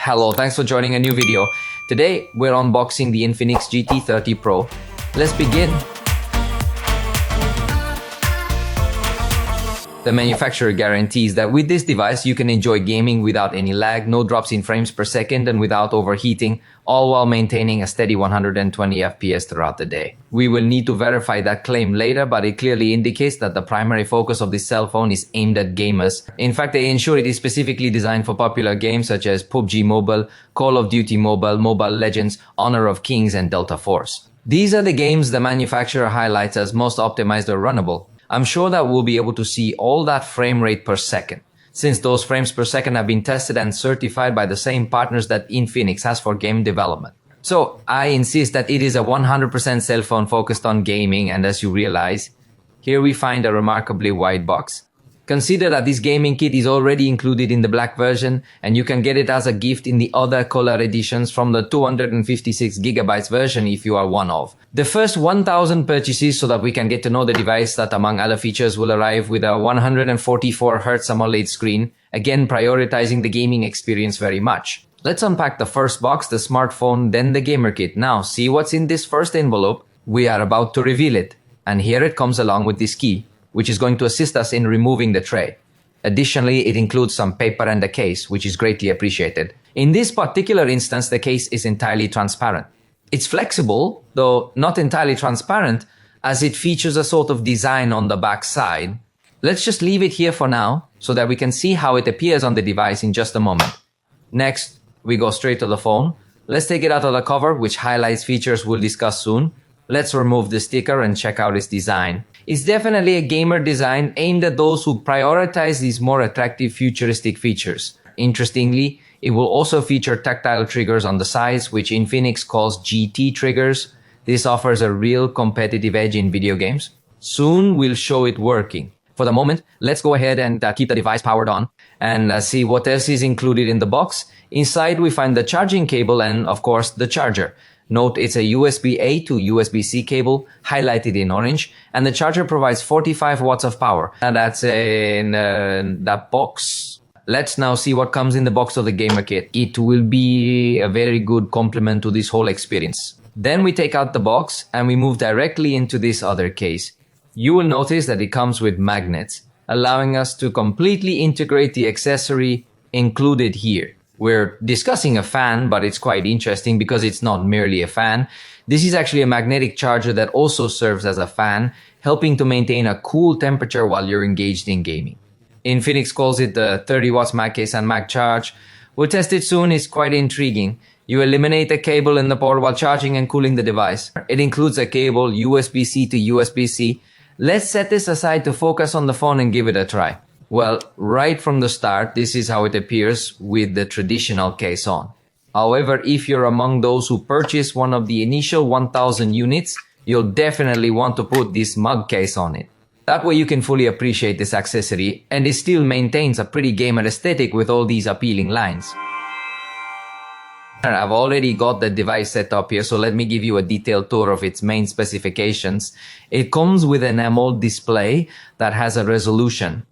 Hello, thanks for joining a new video. Today, we're unboxing the Infinix GT 30 Pro. Let's begin. The manufacturer guarantees that with this device, you can enjoy gaming without any lag, no drops in frames per second, and without overheating, all while maintaining a steady 120 FPS throughout the day. We will need to verify that claim later, but it clearly indicates that the primary focus of this cell phone is aimed at gamers. In fact, they ensure it is specifically designed for popular games such as PUBG Mobile, Call of Duty Mobile, Mobile Legends, Honor of Kings, and Delta Force. These are the games the manufacturer highlights as most optimized or runnable. I'm sure that we'll be able to see all that frame rate per second, since those frames per second have been tested and certified by the same partners that Infinix has for game development. So I insist that it is a 100% cell phone focused on gaming, and as you realize, here we find a remarkably wide box. Consider that this gaming kit is already included in the black version, and you can get it as a gift in the other color editions from the 256GB version if you are one of. The first 1000 purchases, so that we can get to know the device, that among other features will arrive with a 144Hz AMOLED screen, again prioritizing the gaming experience very much. Let's unpack the first box, the smartphone, then the gamer kit. Now see what's in this first envelope. We are about to reveal it, and here it comes along with this key, which is going to assist us in removing the tray. Additionally, it includes some paper and a case, which is greatly appreciated. In this particular instance, the case is entirely transparent. It's flexible, though not entirely transparent, as it features a sort of design on the back side. Let's just leave it here for now, so that we can see how it appears on the device in just a moment. Next, we go straight to the phone. Let's take it out of the cover, which highlights features we'll discuss soon. Let's remove the sticker and check out its design. It's definitely a gamer design aimed at those who prioritize these more attractive futuristic features. Interestingly, it will also feature tactile triggers on the sides, which Infinix calls GT triggers. This offers a real competitive edge in video games. Soon we'll show it working. For the moment, let's go ahead and keep the device powered on and see what else is included in the box. Inside we find the charging cable and, of course, the charger. Note it's a USB-A to USB-C cable, highlighted in orange, and the charger provides 45 watts of power. And that's in that box. Let's now see what comes in the box of the gamer kit. It will be a very good complement to this whole experience. Then we take out the box and we move directly into this other case. You will notice that it comes with magnets, allowing us to completely integrate the accessory included here. We're discussing a fan, but it's quite interesting because it's not merely a fan. This is actually a magnetic charger that also serves as a fan, helping to maintain a cool temperature while you're engaged in gaming. Infinix calls it the 30 watts MagCase and MagCharge. We'll test it soon. It's quite intriguing. You eliminate the cable in the port while charging and cooling the device. It includes a cable USB-C to USB-C. Let's set this aside to focus on the phone and give it a try. Well, right from the start, this is how it appears with the traditional case on. However, if you're among those who purchase one of the initial 1000 units, you'll definitely want to put this mug case on it. That way you can fully appreciate this accessory, and it still maintains a pretty gamer aesthetic with all these appealing lines. I've already got the device set up here, so let me give you a detailed tour of its main specifications. It comes with an AMOLED display that has a resolution.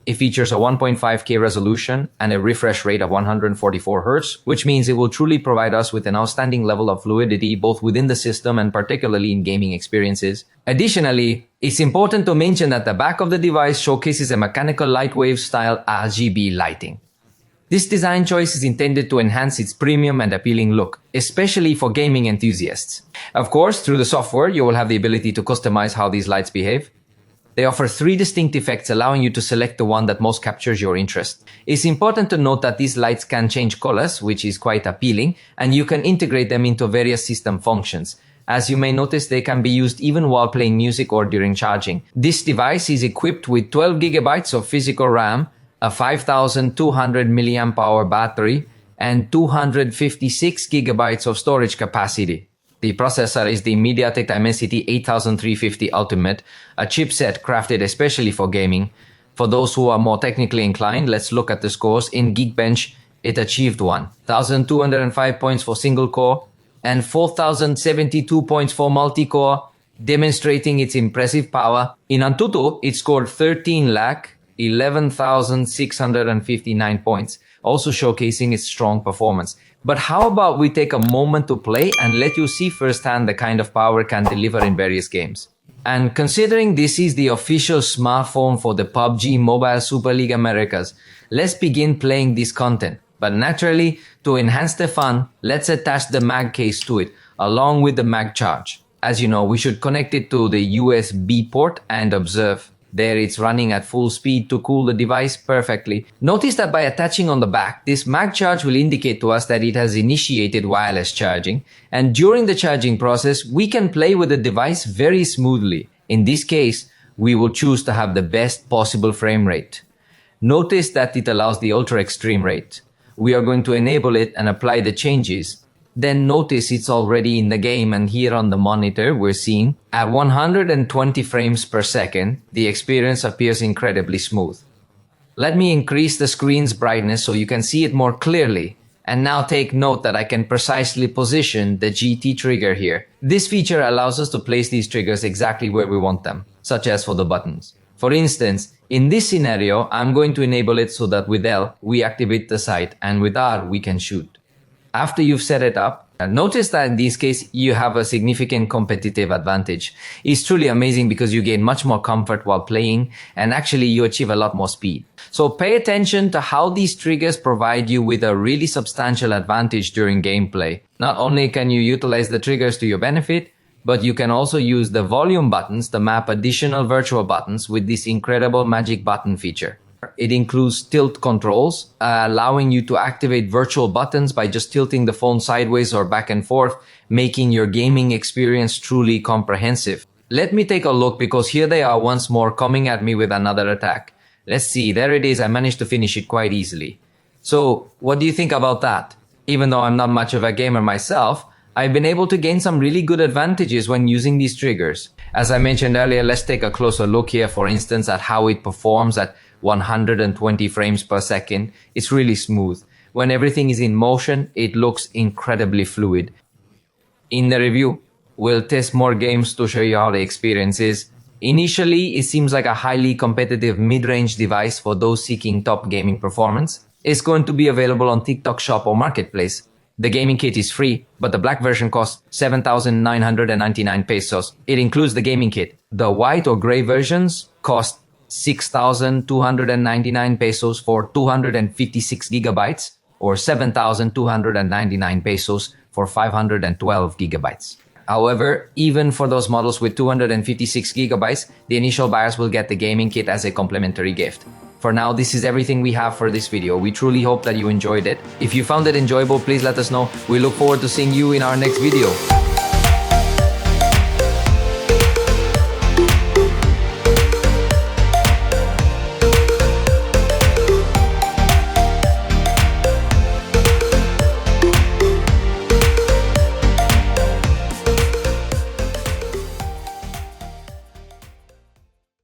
It features a 1.5K resolution and a refresh rate of 144Hz, which means it will truly provide us with an outstanding level of fluidity both within the system and particularly in gaming experiences. Additionally, it's important to mention that the back of the device showcases a mechanical light wave style RGB lighting. This design choice is intended to enhance its premium and appealing look, especially for gaming enthusiasts. Of course, through the software, you will have the ability to customize how these lights behave. They offer 3 distinct effects, allowing you to select the one that most captures your interest. It's important to note that these lights can change colors, which is quite appealing, and you can integrate them into various system functions. As you may notice, they can be used even while playing music or during charging. This device is equipped with 12GB of physical RAM, a 5200 mAh battery, and 256GB of storage capacity. The processor is the MediaTek Dimensity 8350 Ultimate, a chipset crafted especially for gaming. For those who are more technically inclined, let's look at the scores. In Geekbench, it achieved 1,205 points for single core and 4,072 points for multi-core, demonstrating its impressive power. In Antutu, it scored 13 lakh 11,659 points, also showcasing its strong performance. But how about we take a moment to play and let you see firsthand the kind of power it can deliver in various games. And considering this is the official smartphone for the PUBG Mobile Super League Americas, let's begin playing this content. But naturally, to enhance the fun, let's attach the mag case to it, along with the mag charge. As you know, we should connect it to the USB port and observe. There it's running at full speed to cool the device perfectly. Notice that by attaching on the back, this mag charge will indicate to us that it has initiated wireless charging, and during the charging process, we can play with the device very smoothly. In this case, we will choose to have the best possible frame rate. Notice that it allows the ultra extreme rate. We are going to enable it and apply the changes. Then notice it's already in the game, and here on the monitor we're seeing at 120 frames per second, the experience appears incredibly smooth. Let me increase the screen's brightness so you can see it more clearly. And now take note that I can precisely position the GT trigger here. This feature allows us to place these triggers exactly where we want them, such as for the buttons. For instance, in this scenario, I'm going to enable it so that with L, we activate the sight, and with R, we can shoot. After you've set it up, notice that in this case, you have a significant competitive advantage. It's truly amazing because you gain much more comfort while playing, and actually you achieve a lot more speed. So pay attention to how these triggers provide you with a really substantial advantage during gameplay. Not only can you utilize the triggers to your benefit, but you can also use the volume buttons to map additional virtual buttons with this incredible magic button feature. It includes tilt controls, allowing you to activate virtual buttons by just tilting the phone sideways or back and forth, making your gaming experience truly comprehensive. Let me take a look, because here they are once more coming at me with another attack. Let's see, there it is. I managed to finish it quite easily. So, what do you think about that? Even though I'm not much of a gamer myself, I've been able to gain some really good advantages when using these triggers. As I mentioned earlier, let's take a closer look here, for instance, at how it performs at 120 frames per second. It's really smooth. When everything is in motion, it looks incredibly fluid. In the review, we'll test more games to show you how the experience is. Initially, it seems like a highly competitive mid-range device for those seeking top gaming performance. It's going to be available on TikTok Shop or Marketplace. The gaming kit is free, but the black version costs 7,999 pesos. It includes the gaming kit. The white or gray versions cost 6,299 pesos for 256 gigabytes, or 7,299 pesos for 512 gigabytes. However, even for those models with 256 gigabytes, the initial buyers will get the gaming kit as a complimentary gift. For now, this is everything we have for this video. We truly hope that you enjoyed it. If you found it enjoyable, please let us know. We look forward to seeing you in our next video.